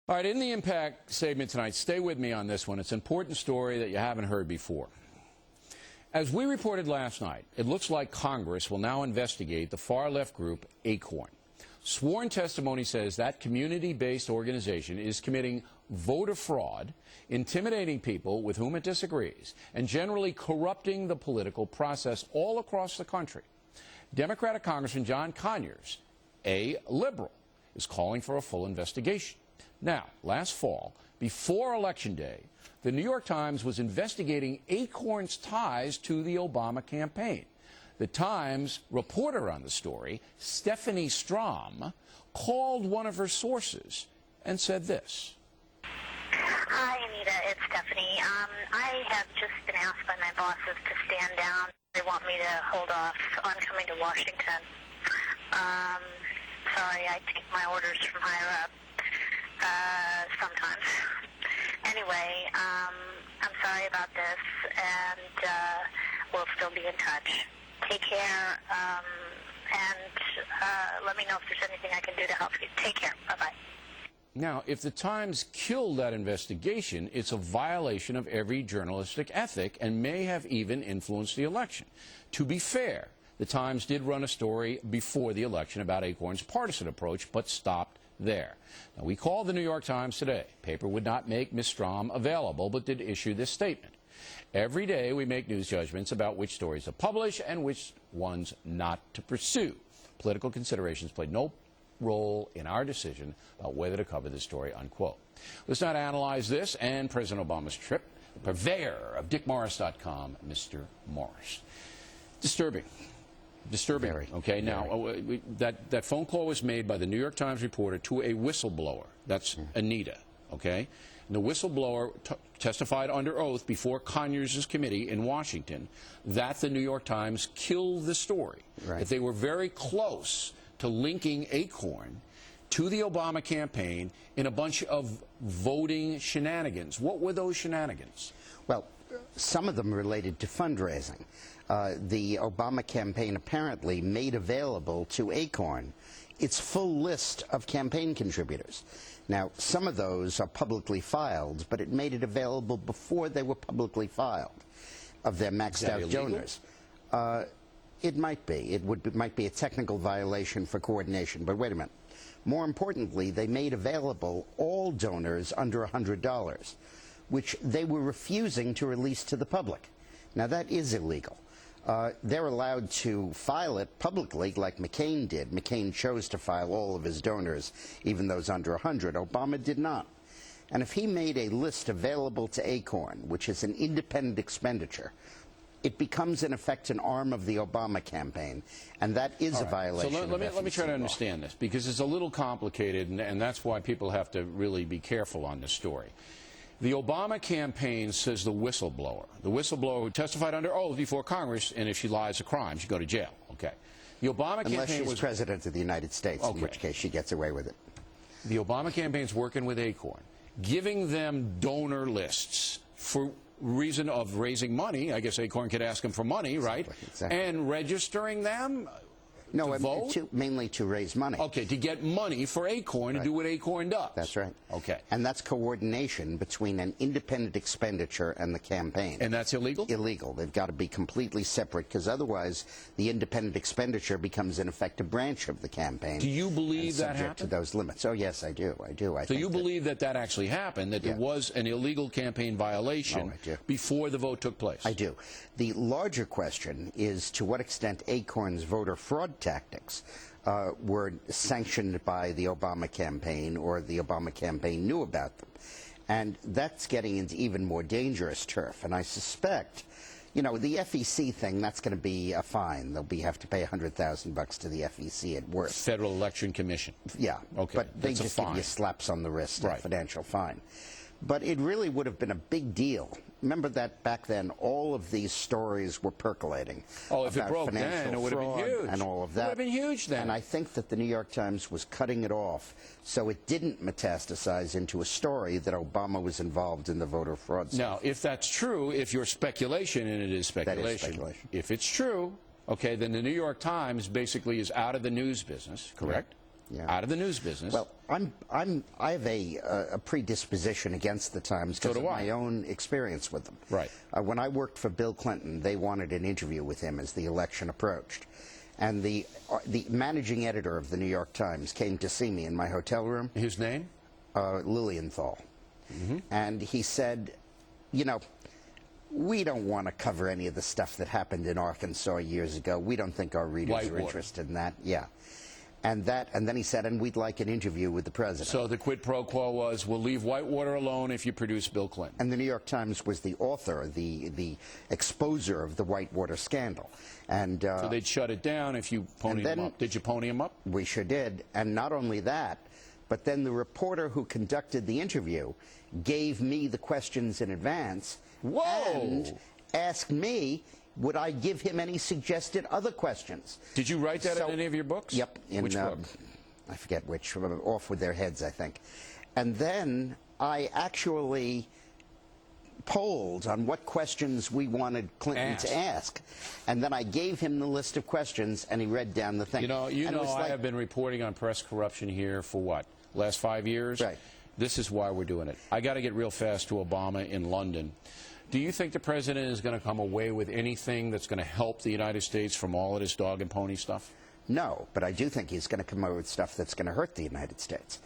All right, in the impact statement tonight, stay with me on this one. It's an important story that you haven't heard before. As we reported last night, it looks like Congress will now investigate the far-left group ACORN. Sworn testimony says that community-based organization is committing voter fraud, intimidating people with whom it disagrees, and generally corrupting the political process all across the country. Democratic Congressman John Conyers, a liberal, is calling for a full investigation. Now, last fall, before Election Day, the New York Times was investigating ACORN's ties to the Obama campaign. The Times reporter on the story, Stephanie Strom, called one of her sources and said this. Hi, Anita. It's Stephanie. I have just been asked by my bosses to stand down. They want me to hold off on coming to Washington. Sorry, I take my orders from higher up sometimes. Anyway, I'm sorry about this, and we'll still be in touch. Take care, and let me know if there's anything I can do to help you. Take care. Bye-bye. Now, if the Times killed that investigation, it's a violation of every journalistic ethic and may have even influenced the election. To be fair, the Times did run a story before the election about ACORN's partisan approach, but stopped there. Now, we called the New York Times today. Paper would not make Ms. Strom available, but did issue this statement. Every day we make news judgments about which stories to publish and which ones not to pursue. Political considerations played no role in our decision about whether to cover this story, unquote. Let's not analyze this and President Obama's trip. The purveyor of DickMorris.com, Mr. Morris. Disturbing. Disturbing. Okay, now, that phone call was made by the New York Times reporter to a whistleblower. That's Anita, okay? And the whistleblower testified under oath before Conyers' committee in Washington that the New York Times killed the story, that they were very close to linking ACORN to the Obama campaign in a bunch of voting shenanigans. What were those shenanigans? Well, some of them related to fundraising. The Obama campaign apparently made available to ACORN its full list of campaign contributors. Now, some of those are publicly filed, but it made it available before they were publicly filed of their maxed-out donors. It might be. It might be a technical violation for coordination, but wait a minute. More importantly, they made available all donors under $100, which they were refusing to release to the public. Now, that is illegal. They're allowed to file it publicly like McCain did. McCain chose to file all of his donors, even those under 100. Obama did not. And if he made a list available to ACORN, which is an independent expenditure, it becomes, in effect, an arm of the Obama campaign, and that is a violation of FEC let me try to understand this, because it's a little complicated, and that's why people have to really be careful on this story. The Obama campaign says the whistleblower who testified under oath before Congress, and if she lies a crime, she go to jail. Okay. The Obama campaign unless she's president of the United States, in which case she gets away with it. The Obama campaign's working with ACORN, giving them donor lists for reason of raising money. I guess ACORN could ask them for money, right? Exactly. And registering them. No, vote? Mainly to raise money. Okay, to get money for ACORN to do what ACORN does. That's right. Okay. And that's coordination between an independent expenditure and the campaign. And that's illegal? Illegal. They've got to be completely separate, because otherwise the independent expenditure becomes, in effect, a branch of the campaign. Do you believe that happened? Subject to those limits. Oh, yes, I do. I do. So you believe that actually happened, that there was an illegal campaign violation before the vote took place? I do. The larger question is to what extent ACORN's voter fraud tactics were sanctioned by the Obama campaign, or the Obama campaign knew about them. And that's getting into even more dangerous turf. And I suspect, you know, the FEC thing, that's going to be a fine. They'll have to pay $100,000 to the FEC at worst. Federal Election Commission. Yeah. Okay. But they just give you slaps on the wrist, a financial fine. But it really would have been a big deal. Remember that back then all of these stories were percolating. Oh, if it broke then, it would have been huge. And all of that. It would have been huge then. And I think that the New York Times was cutting it off so it didn't metastasize into a story that Obama was involved in the voter fraud. Now, if that's true, if your speculation, and it is speculation, that is speculation. If it's true, okay, then the New York Times basically is out of the news business, correct? out of the news business. Well, I have a predisposition against the Times because of my own experience with them. Right. When I worked for Bill Clinton, they wanted an interview with him as the election approached. And the managing editor of the New York Times came to see me in my hotel room. His name? Lilienthal. And he said, you know, we don't want to cover any of the stuff that happened in Arkansas years ago. We don't think our readers are interested in that. Yeah. And then he said, and we'd like an interview with the president. So the quid pro quo was, we'll leave Whitewater alone if you produce Bill Clinton. And the New York Times was the author, the exposer of the Whitewater scandal. And so they'd shut it down if you ponied him up. Did you pony him up? We sure did. And not only that, but then the reporter who conducted the interview gave me the questions in advance. Whoa! And asked me, would I give him any suggested other questions? Did you write that in any of your books? Yep. Which book? I forget which. Off with Their Heads, I think. And then I actually polled on what questions we wanted Clinton to ask. And then I gave him the list of questions, and he read down the thing. You know, I have been reporting on press corruption here for what? Last 5 years? Right. This is why we're doing it. I got to get real fast to Obama in London. Do you think the president is going to come away with anything that's going to help the United States from all of this dog and pony stuff? No, but I do think he's going to come away with stuff that's going to hurt the United States.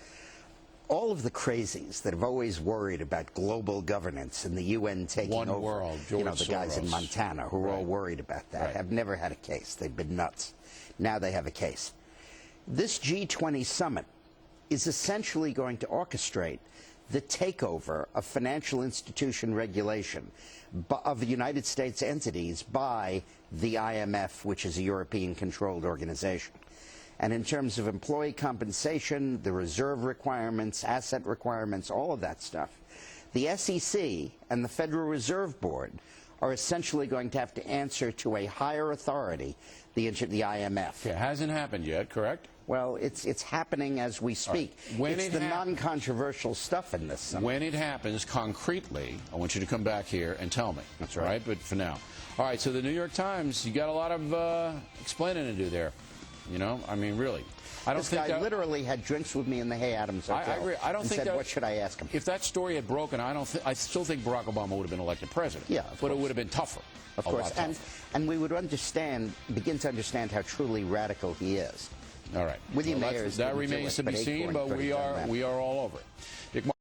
All of the crazies that have always worried about global governance and the UN taking over, world, you know, the guys in Montana who are all worried about that, have never had a case. They've been nuts. Now they have a case. This G20 summit is essentially going to orchestrate the takeover of financial institution regulation of the United States entities by the IMF, which is a European-controlled organization. And in terms of employee compensation, the reserve requirements, asset requirements, all of that stuff, the SEC and the Federal Reserve Board are essentially going to have to answer to a higher authority, the IMF. It hasn't happened yet, correct? Well, it's happening as we speak. When it's the non-controversial stuff in this. When it happens concretely, I want you to come back here and tell me. That's right. right. But for now. All right, so the New York Times, you got a lot of explaining to do there. You know, I mean, really. This guy literally had drinks with me in the Hay Adams Hotel. I agree. I don't think said, what should I ask him? If that story had broken, I still think Barack Obama would have been elected president. Yeah, but it would have been tougher. Of course. And we would begin to understand how truly radical he is. All right. With your mayors, that remains to be seen, but we are all over it. Dick